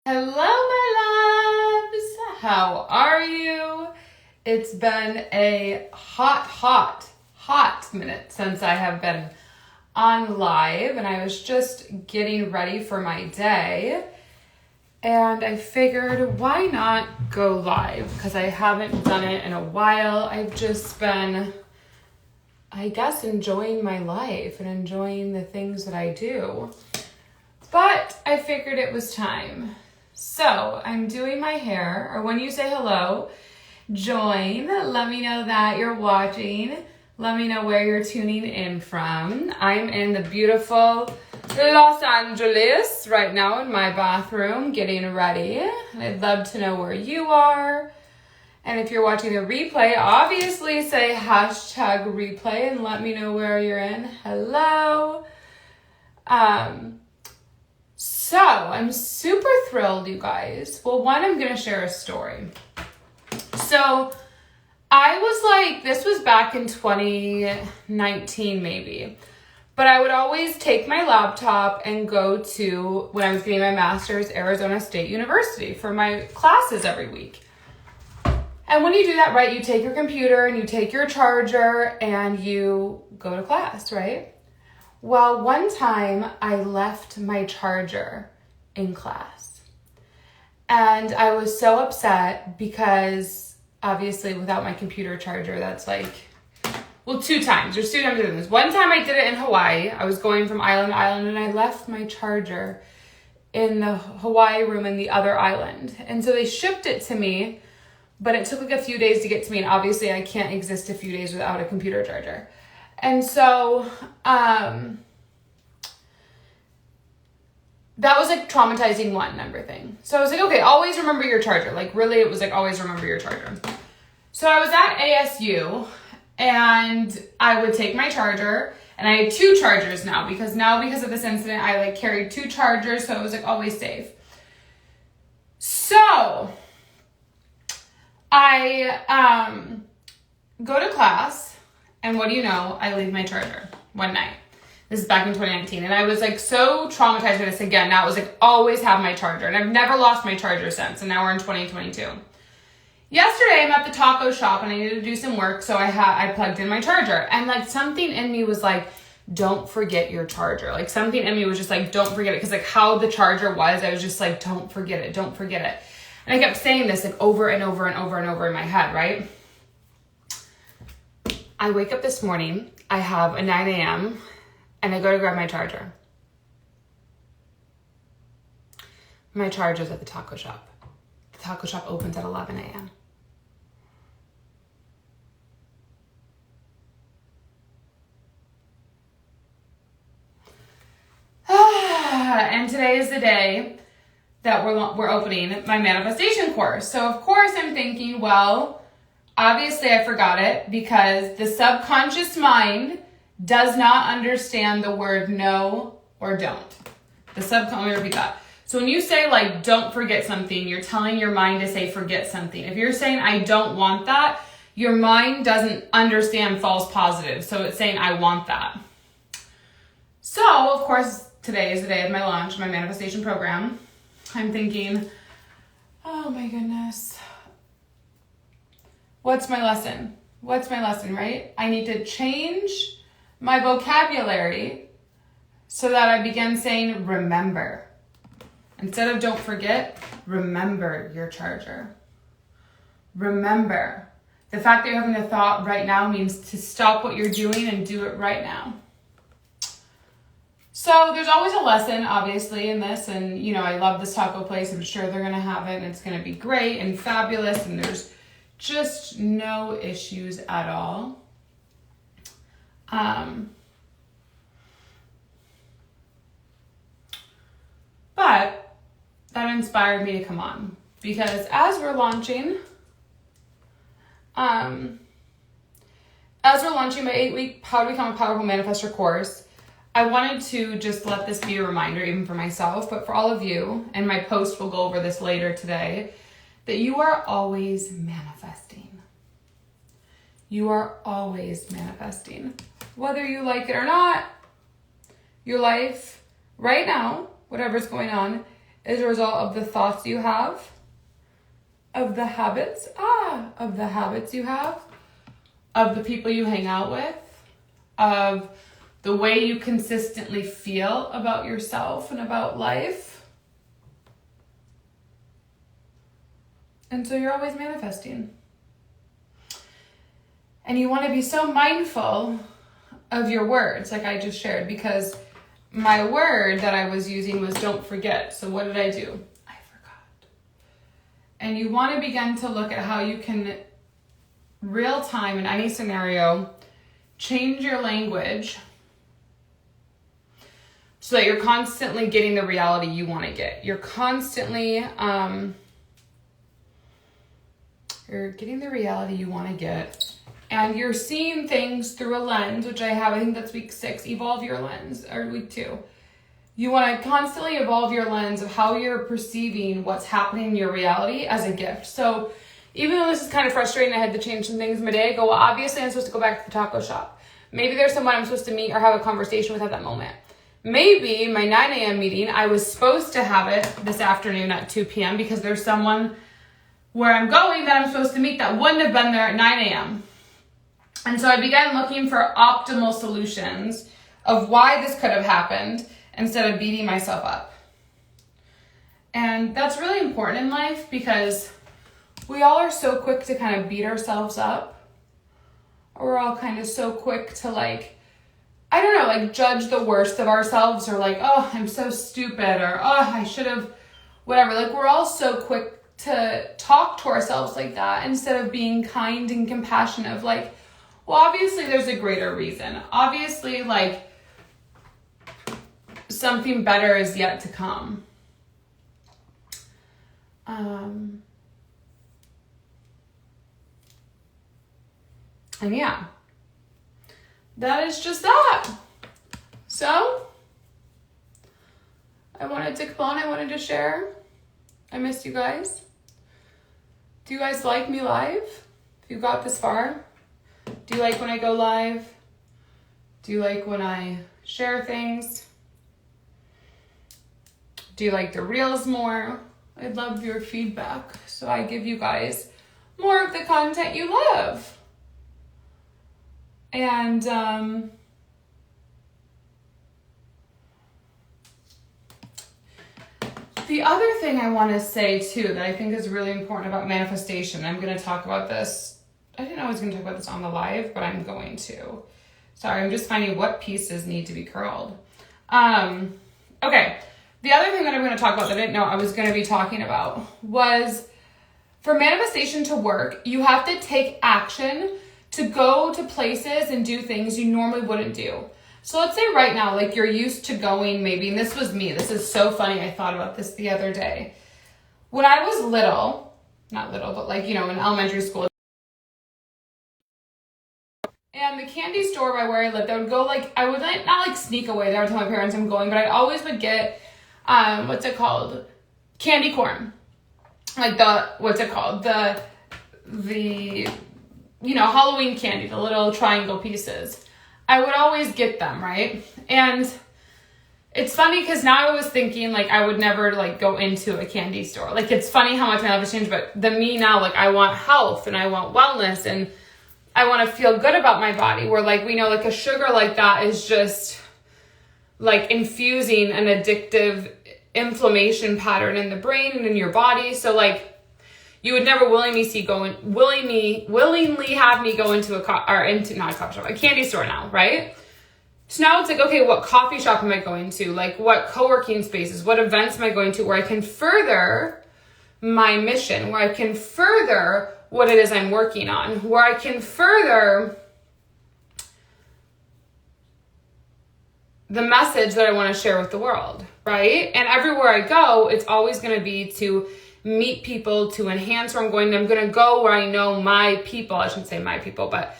Hello, my loves. How are you? It's been a hot minute since I have been on live, and I was just getting ready for my day. And I figured, why not go live? Because I haven't done it in a while. I've just been, I guess, enjoying my life and enjoying the things that I do. But I figured it was time. So I'm doing my hair, or when you say hello, join. Let me know that you're watching. Let me know where you're tuning in from. I'm in the beautiful Los Angeles right now in my bathroom getting ready. I'd love to know where you are. And if you're watching the replay, obviously say hashtag replay and let me know where you're in. Hello. So I'm super thrilled, you guys. Well, one, I'm going to share a story. So I was like, this was back in 2019 maybe, but I would always take my laptop and go to, when I was getting my master's, Arizona State University for my classes every week. And when you do that, right, you take your computer and you take your charger and you go to class, right? Well, one time I left my charger in class and I was so upset because obviously without my computer charger, that's like, well, two times. There's two times I did this. One time I did it in Hawaii. I was going from island to island and I left my charger in the Hawaii room in the other island. And so they shipped it to me, but it took like a few days to get to me. And obviously I can't exist a few days without a computer charger. And so, that was like traumatizing one number thing. So I was like, okay, always remember your charger. Like really, it was like always remember your charger. So I was at ASU and I would take my charger and I had two chargers now because of this incident, I like carried two chargers. So it was like always safe. So I go to class and what do you know? I leave my charger one night. This is back in 2019. And I was like so traumatized by this again. Now it was like always have my charger. And I've never lost my charger since. And now we're in 2022. Yesterday I'm at the taco shop and I needed to do some work. So I plugged in my charger. And like something in me was like, don't forget your charger. Like something in me was just like, don't forget it. Because like how the charger was, I was just like, don't forget it. Don't forget it. And I kept saying this like over and over and over and over in my head, right? I wake up this morning. I have a 9 a.m. and I go to grab my charger. My charger's at the taco shop. The taco shop opens at 11 a.m. And today is the day that we're opening my manifestation course. So of course I'm thinking, well, obviously I forgot it because the subconscious mind does not understand the word no or don't. Let me repeat that. So when you say like, don't forget something, you're telling your mind to say, forget something. If you're saying, I don't want that, your mind doesn't understand false positive. So it's saying, I want that. So of course, today is the day of my launch, my manifestation program. I'm thinking, oh my goodness. What's my lesson? What's my lesson, right? I need to change my vocabulary so that I begin saying remember. Instead of don't forget, remember your charger. Remember. The fact that you're having a thought right now means to stop what you're doing and do it right now. So there's always a lesson, obviously, in this. And, you know, I love this taco place. I'm sure they're going to have it and it's going to be great and fabulous. And there's just no issues at all. But that inspired me to come on because as we're launching my 8-week How to Become a Powerful Manifestor course, I wanted to just let this be a reminder, even for myself, but for all of you, and my post will go over this later today, that you are always manifesting. You are always manifesting. Whether you like it or not, your life right now, whatever's going on, is a result of the thoughts you have, of the habits you have, of the people you hang out with, of the way you consistently feel about yourself and about life. And so you're always manifesting. And you want to be so mindful of your words, like I just shared, because my word that I was using was don't forget. So what did I do? I forgot. And you want to begin to look at how you can, real time in any scenario, change your language so that you're constantly getting the reality you want to get. You're constantly, you're getting the reality you want to get. And you're seeing things through a lens, which I think that's week 6, evolve your lens, or week 2. You want to constantly evolve your lens of how you're perceiving what's happening in your reality as a gift. So even though this is kind of frustrating, I had to change some things in my day. I go, well, obviously I'm supposed to go back to the taco shop. Maybe there's someone I'm supposed to meet or have a conversation with at that moment. Maybe my 9 a.m. meeting, I was supposed to have it this afternoon at 2 p.m. because there's someone where I'm going that I'm supposed to meet that wouldn't have been there at 9 a.m. And so I began looking for optimal solutions of why this could have happened instead of beating myself up. And that's really important in life because we all are so quick to kind of beat ourselves up. Or we're all kind of so quick to judge the worst of ourselves, or oh, I'm so stupid, or oh, I should have, whatever. We're all so quick to talk to ourselves like that instead of being kind and compassionate of well, obviously there's a greater reason. Obviously, something better is yet to come. And yeah, that is just that. So, I wanted to come on, I wanted to share. I missed you guys. Do you guys like me live? If you got this far? Do you like when I go live? Do you like when I share things? Do you like the reels more? I'd love your feedback so I give you guys more of the content you love. And the other thing I want to say too that I think is really important about manifestation, I'm going to talk about this. I didn't know I was going to talk about this on the live, but I'm going to. Sorry, I'm just finding what pieces need to be curled. Okay, the other thing that I'm going to talk about that I didn't know I was going to be talking about was for manifestation to work, you have to take action to go to places and do things you normally wouldn't do. So let's say right now, you're used to going maybe, and this was me, this is so funny, I thought about this the other day. When I was little, not little, but in elementary school, and the candy store by where I lived, I would go I would not sneak away there and tell my parents I'm going, but I always would get, what's it called? Candy corn. The Halloween candy, the little triangle pieces. I would always get them, right? And it's funny because now I was thinking I would never go into a candy store. It's funny how much my life has changed, but the me now, I want health and I want wellness and I want to feel good about my body, where we know a sugar like that is just infusing an addictive inflammation pattern in the brain and in your body. So you would never willingly have me go into a candy store now, right? So now it's okay, what coffee shop am I going to? What co-working spaces, what events am I going to where I can further my mission, where I can further what it is I'm working on, where I can further the message that I want to share with the world, right? And everywhere I go, it's always going to be to meet people, to enhance where I'm going. I'm going to go where I know my people, I shouldn't say my people, but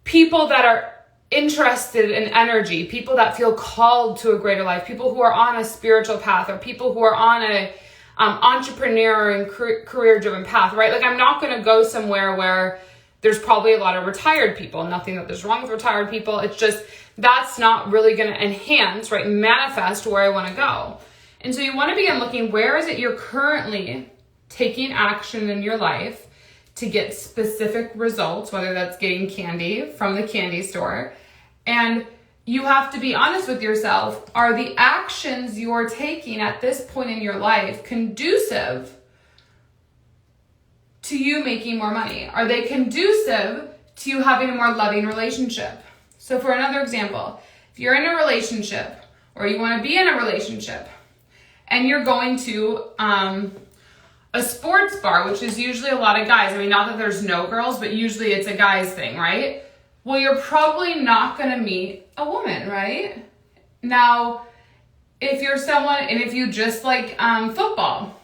people that are interested in energy, people that feel called to a greater life, people who are on a spiritual path, or people who are on a entrepreneur and career-driven path, right? I'm not going to go somewhere where there's probably a lot of retired people. Nothing that there's wrong with retired people. It's just that's not really going to enhance, right? Manifest where I want to go. And so you want to begin looking, where is it you're currently taking action in your life to get specific results, whether that's getting candy from the candy store. And you have to be honest with yourself. Are the actions you're taking at this point in your life conducive to you making more money? Are they conducive to you having a more loving relationship? So for another example, if you're in a relationship or you want to be in a relationship and you're going to a sports bar, which is usually a lot of guys. I mean, not that there's no girls, but usually it's a guy's thing, right? Well, you're probably not going to meet a woman, right? Now, if you're someone, and if you just like football,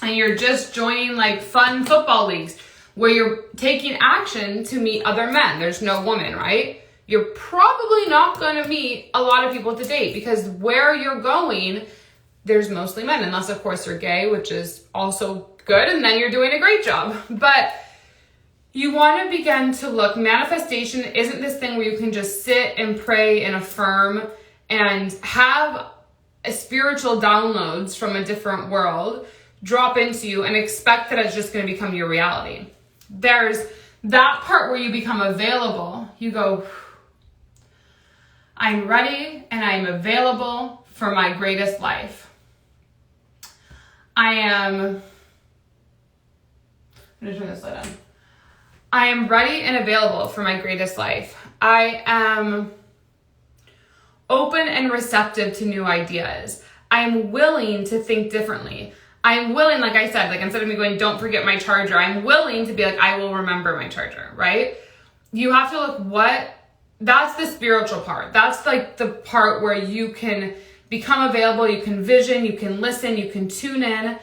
and you're just joining like fun football leagues where you're taking action to meet other men, there's no woman, right? You're probably not going to meet a lot of people to date, because where you're going, there's mostly men, unless of course you're gay, which is also good, and then you're doing a great job. But you want to begin to look. Manifestation isn't this thing where you can just sit and pray and affirm and have spiritual downloads from a different world drop into you and expect that it's just going to become your reality. There's that part where you become available. You go, I'm ready and I'm available for my greatest life. I'm going to turn this light on. I am ready and available for my greatest life. I am open and receptive to new ideas. I am willing to think differently. I'm willing, like I said, like instead of me going, don't forget my charger, I'm willing to be like, I will remember my charger, right? You have to look that's the spiritual part. That's like the part where you can become available, you can vision, you can listen, you can tune in.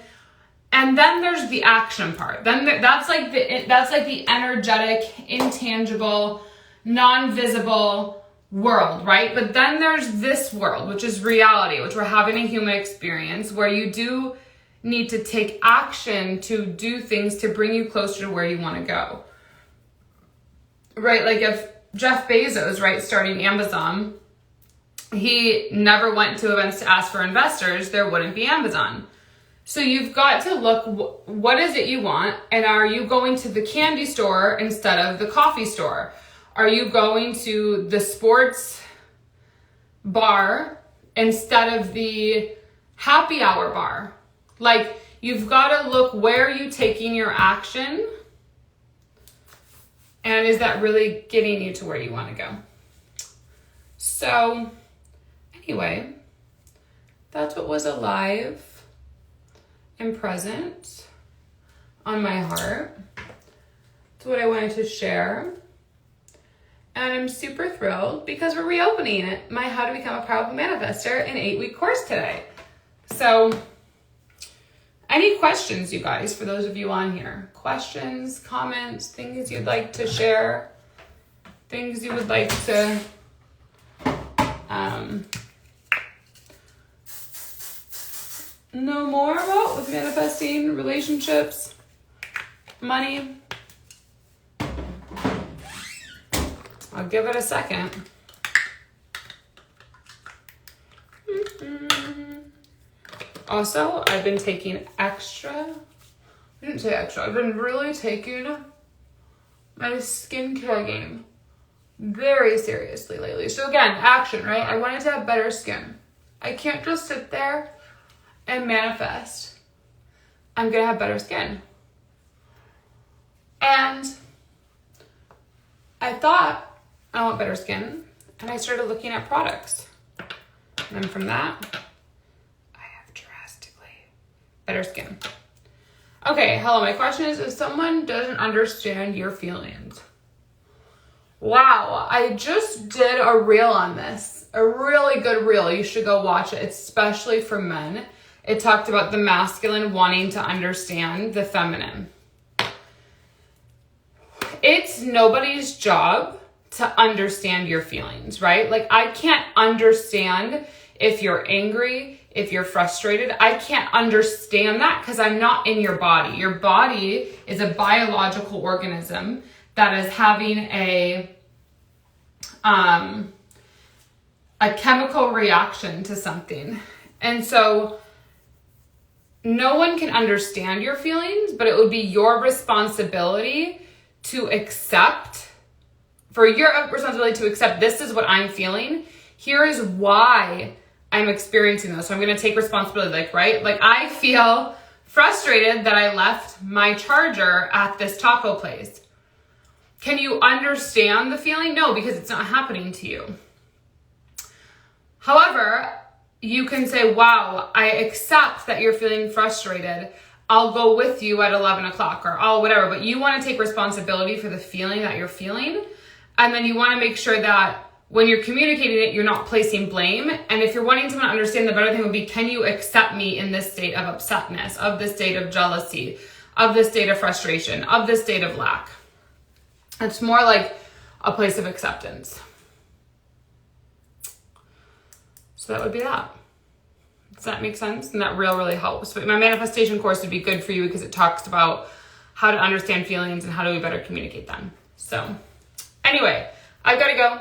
And then there's the action part. Then that's like the energetic, intangible, non-visible world, right? But then there's this world, which is reality, which we're having a human experience, where you do need to take action to do things to bring you closer to where you want to go. Right? Like if Jeff Bezos, right, starting Amazon, he never went to events to ask for investors, there wouldn't be Amazon. So you've got to look, what is it you want? And are you going to the candy store instead of the coffee store? Are you going to the sports bar instead of the happy hour bar? Like, you've got to look, where are you taking your action? And is that really getting you to where you want to go? So anyway, that's what was alive and present on my heart. It's what I wanted to share. And I'm super thrilled because we're reopening it, my How to Become a Powerful Manifestor, an 8-week course today. So any questions, you guys, for those of you on here? Questions, comments, things you'd like to share, things you would like to know more about with manifesting, relationships, money? I'll give it a second. Also, I've been taking I didn't say extra, I've been really taking my skincare game very seriously lately. So again, action, right? I wanted to have better skin. I can't just sit there and manifest. I'm gonna have better skin. And I thought, I want better skin, and I started looking at products. And then from that, I have drastically better skin. Okay, hello, my question is, if someone doesn't understand your feelings. Wow, I just did a reel on this. A really good reel. You should go watch it, especially for men. It talked about the masculine wanting to understand the feminine. It's nobody's job to understand your feelings, right? Like, I can't understand if you're angry, if you're frustrated. I can't understand that because I'm not in your body. Your body is a biological organism that is having a chemical reaction to something. And so no one can understand your feelings, but it would be your responsibility to accept, this is what I'm feeling. Here is why I'm experiencing this. So I'm going to take responsibility, right? Like I feel frustrated that I left my charger at this taco place. Can you understand the feeling? No, because it's not happening to you. However, you can say, wow, I accept that you're feeling frustrated. I'll go with you at 11 o'clock or whatever, but you want to take responsibility for the feeling that you're feeling. And then you want to make sure that when you're communicating it, you're not placing blame. And if you're wanting someone to understand, the better thing would be, can you accept me in this state of upsetness, of this state of jealousy, of this state of frustration, of this state of lack? It's more like a place of acceptance. So that would be that. Does that make sense? And that really helps. But my manifestation course would be good for you because it talks about how to understand feelings and how do we better communicate them. So anyway, I've got to go.